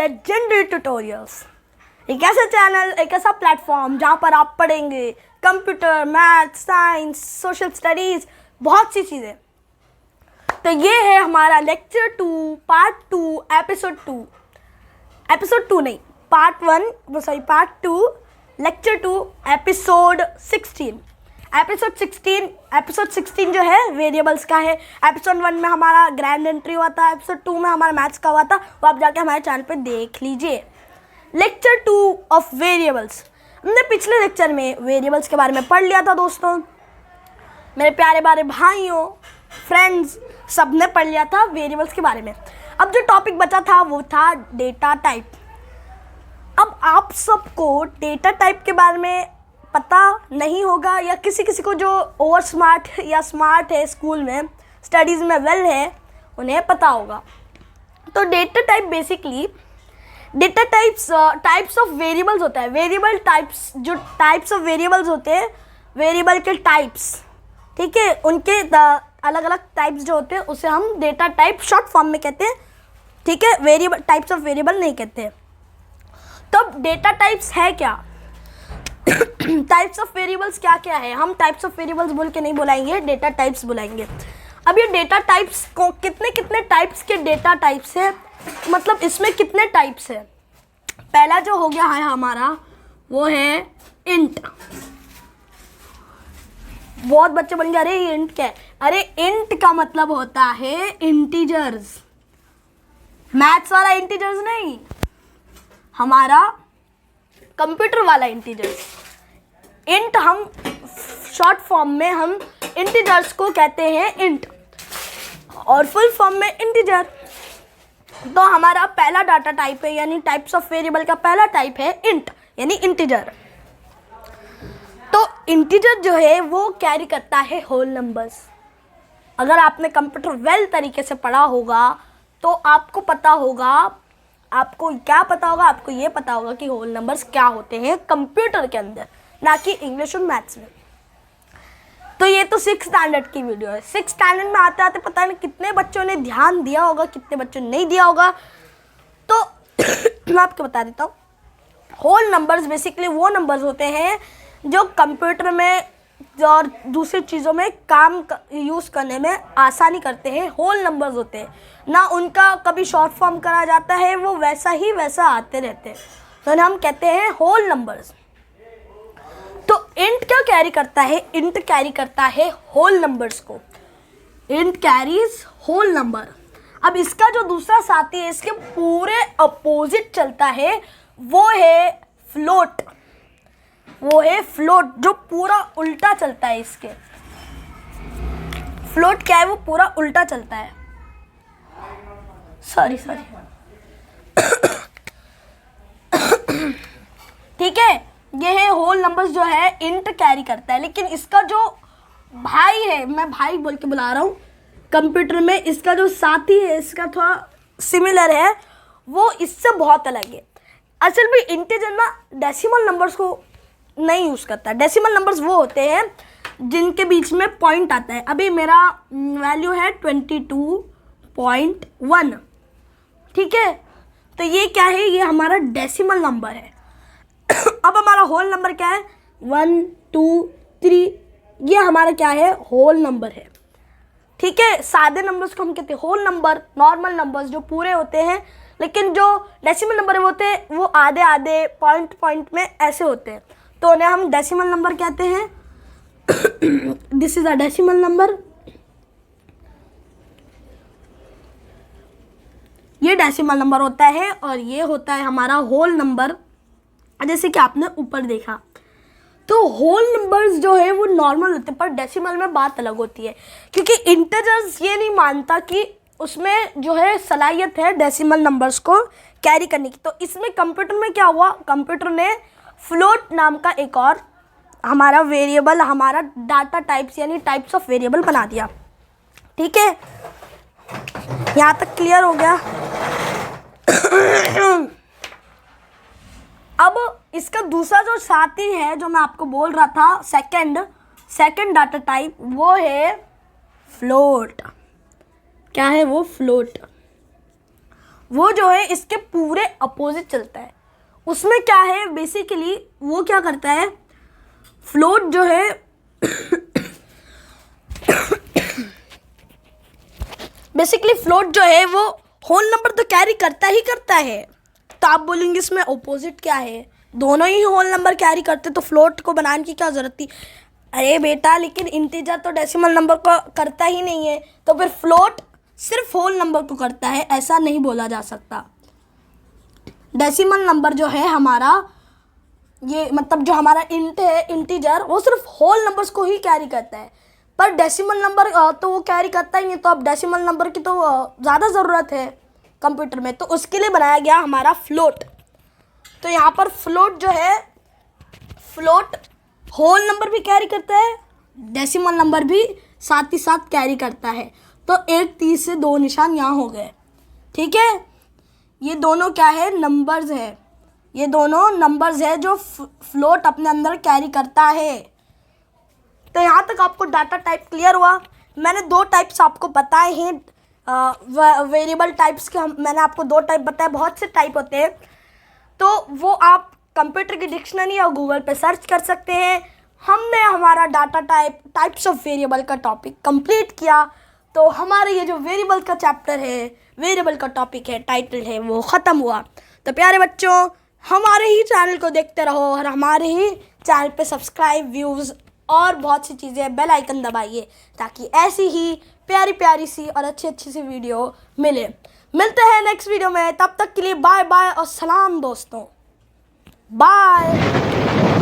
Legendary tutorials. एक ऐसा channel, एक ऐसा प्लेटफॉर्म जहाँ पर आप पढ़ेंगे computer, math, science, social studies, बहुत सी चीज़ें। तो ये है हमारा लेक्चर 2 पार्ट 2 एपिसोड 2 नहीं, पार्ट 2 लेक्चर 2 एपिसोड 16 जो है वेरिएबल्स का है। एपिसोड 1 में हमारा ग्रैंड एंट्री हुआ था, एपिसोड 2 में हमारा मैथ्स का हुआ था, वो आप जाके हमारे चैनल पे देख लीजिए। Lecture 2 of variables. हमने पिछले लेक्चर में वेरिएबल्स के बारे में पढ़ लिया था दोस्तों। मेरे प्यारे प्यारे भाइयों, फ्रेंड्स, सब ने पढ़ लिया था वेरिएबल्स के बारे में। अब जो टॉपिक बचा था वो था डेटा टाइप। अब आप सबको डेटा टाइप के बारे में पता नहीं होगा, या किसी किसी को जो ओवर स्मार्ट या स्मार्ट है, स्कूल में स्टडीज़ में वेल है, उन्हें पता होगा। तो data type basically data types of variables होता है। वेरिएबल टाइप्स, जो टाइप्स ऑफ वेरिएबल्स होते हैं, वेरिएबल के टाइप्स, ठीक है, उनके अलग अलग टाइप्स जो होते हैं उसे हम डेटा टाइप शॉर्ट फॉर्म में कहते हैं, ठीक है। वेरिएबल टाइप्स ऑफ वेरिएबल नहीं कहते। तो डेटा टाइप्स है क्या? टाइप्स ऑफ वेरिएबल्स क्या क्या है? हम टाइप्स ऑफ वेरिएबल्स बोल के नहीं बुलाएंगे, डेटा टाइप्स बुलाएंगे। अब ये डेटा टाइप्स को कितने टाइप्स के डेटा टाइप्स है, मतलब इसमें कितने टाइप्स है? पहला जो हो गया है हमारा वो है इंट। बहुत बच्चे बोलेंगे अरे ये इंट क्या है? अरे इंट का मतलब होता है इंटीजर्स। मैथ्स वाला इंटीजर्स नहीं, हमारा कंप्यूटर वाला इंटीजर्स। इंट हम शॉर्ट फॉर्म में हम इंटीजर्स को कहते हैं इंट, और फुल फॉर्म में इंटीजर। तो हमारा पहला डाटा टाइप है, यानी टाइप्स ऑफ वेरिएबल का पहला टाइप है इंट, यानी इंटीजर। तो इंटीजर जो है वो कैरी करता है होल नंबर्स। अगर आपने कंप्यूटर वेल तरीके से पढ़ा होगा तो आपको पता होगा, आपको क्या पता होगा, आपको ये पता होगा कि होल नंबर्स क्या होते हैं कंप्यूटर के अंदर, ना कि इंग्लिश और मैथ्स में। तो ये तो 6th स्टैंडर्ड की वीडियो है। 6th स्टैंडर्ड में आते आते पता नहीं कितने बच्चों ने ध्यान दिया होगा, कितने बच्चों ने नहीं दिया होगा। तो मैं आपको बता देता हूँ। होल नंबर्स बेसिकली वो नंबर्स होते हैं जो कंप्यूटर में और दूसरी चीज़ों में काम यूज़ करने में आसानी करते हैं। होल नंबर्स होते हैं ना, उनका कभी शॉर्ट फॉर्म करा जाता है, वो वैसा आते रहते हैं, तो हम कहते हैं होल नंबर्स। तो इंट क्या कैरी करता है? इंट कैरी करता है होल नंबर्स को। Int carries whole number. अब इसका जो दूसरा साथी है, इसके पूरे अपोजिट चलता है, वो है फ्लोट। वो है फ्लोट, जो पूरा उल्टा चलता है इसके। फ्लोट क्या है? वो पूरा उल्टा चलता है। सॉरी ठीक है, ये है होल नंबर्स जो है इंट कैरी करता है। लेकिन इसका जो भाई है, मैं भाई बोल के बुला रहा हूँ कंप्यूटर में, इसका जो साथी है, इसका थोड़ा सिमिलर है, वो इससे बहुत अलग है। असल में इंटीजर ना डेसिमल नंबर्स को नहीं यूज़ करता। डेसिमल नंबर्स वो होते हैं जिनके बीच में पॉइंट आता है। अभी मेरा वैल्यू है 22.1, ठीक है। तो ये क्या है? ये हमारा डेसिमल नंबर है। अब हमारा होल नंबर क्या है? 1 2 3, ये हमारा क्या है? होल नंबर है, ठीक है। सादे नंबर्स को हम कहते हैं होल नंबर, नॉर्मल नंबर्स जो पूरे होते हैं। लेकिन जो डेसिमल नंबर होते हैं वो आधे आधे पॉइंट में ऐसे होते हैं, तो उन्हें हम डेसिमल नंबर कहते हैं। This is a decimal number. ये डेसिमल नंबर होता है, और ये होता है हमारा होल नंबर, जैसे कि आपने ऊपर देखा। तो होल नंबर्स जो है वो नॉर्मल होते हैं, पर डेसिमल में बात अलग होती है, क्योंकि इंटीजर्स ये नहीं मानता कि उसमें जो है सलाहियत है डेसिमल नंबर्स को कैरी करने की। तो इसमें कंप्यूटर में क्या हुआ? कंप्यूटर ने फ्लोट नाम का एक और हमारा वेरिएबल, हमारा डाटा टाइप्स यानी टाइप्स ऑफ वेरिएबल बना दिया, ठीक है। यहाँ तक क्लियर हो गया? अब इसका दूसरा जो साथी है, जो मैं आपको बोल रहा था, सेकंड डाटा टाइप, वो है फ्लोट। क्या है वो? फ्लोट। वो जो है इसके पूरे अपोजिट चलता है। उसमें क्या है बेसिकली, वो क्या करता है, फ्लोट जो है बेसिकली फ्लोट जो है वो होल नंबर तो कैरी करता ही करता है। तो आप बोलेंगे इसमें अपोजिट क्या है, दोनों ही होल नंबर कैरी करते तो फ्लोट को बनाने की क्या ज़रूरत थी। अरे बेटा लेकिन इंटीजर तो डेसिमल नंबर को करता ही नहीं है, तो फिर फ्लोट सिर्फ होल नंबर को करता है, ऐसा नहीं बोला जा सकता। डेसिमल नंबर जो है हमारा, ये मतलब जो हमारा इंट है इंटीजर, वो सिर्फ होल नंबर्स को ही कैरी करता है, पर डेसिमल नंबर तो वो कैरी करता ही नहीं। तो अब डेसिमल नंबर की तो ज़्यादा ज़रूरत है कंप्यूटर में, तो उसके लिए बनाया गया हमारा फ्लोट। तो यहाँ पर फ्लोट जो है, फ्लोट होल नंबर भी कैरी करता है, डेसिमल नंबर भी साथ ही साथ कैरी करता है। तो एक तीर से दो निशान यहाँ हो गए, ठीक है। ये दोनों क्या है, नंबर्स है, ये दोनों नंबर्स है जो फ्लोट अपने अंदर कैरी करता है। तो यहाँ तक आपको डाटा टाइप क्लियर हुआ। मैंने दो टाइप्स आपको बताए हैं, वेरिएबल टाइप्स के। मैंने आपको दो टाइप बताए, बहुत से टाइप होते हैं, तो वो आप कंप्यूटर की डिक्शनरी या गूगल पे सर्च कर सकते हैं। हमने हमारा डाटा टाइप्स ऑफ वेरिएबल का टॉपिक कंप्लीट किया। तो हमारे ये जो वेरिएबल का चैप्टर है, वेरिएबल का टॉपिक है, टाइटल है, वो ख़त्म हुआ। तो प्यारे बच्चों, हमारे ही चैनल को देखते रहो और हमारे ही चैनल पे सब्सक्राइब, व्यूज़ और बहुत सी चीज़ें, बेल आइकन दबाइए ताकि ऐसी ही प्यारी प्यारी सी और अच्छी अच्छी सी वीडियो मिलते हैं नेक्स्ट वीडियो में। तब तक के लिए बाय बाय और सलाम दोस्तों, बाय।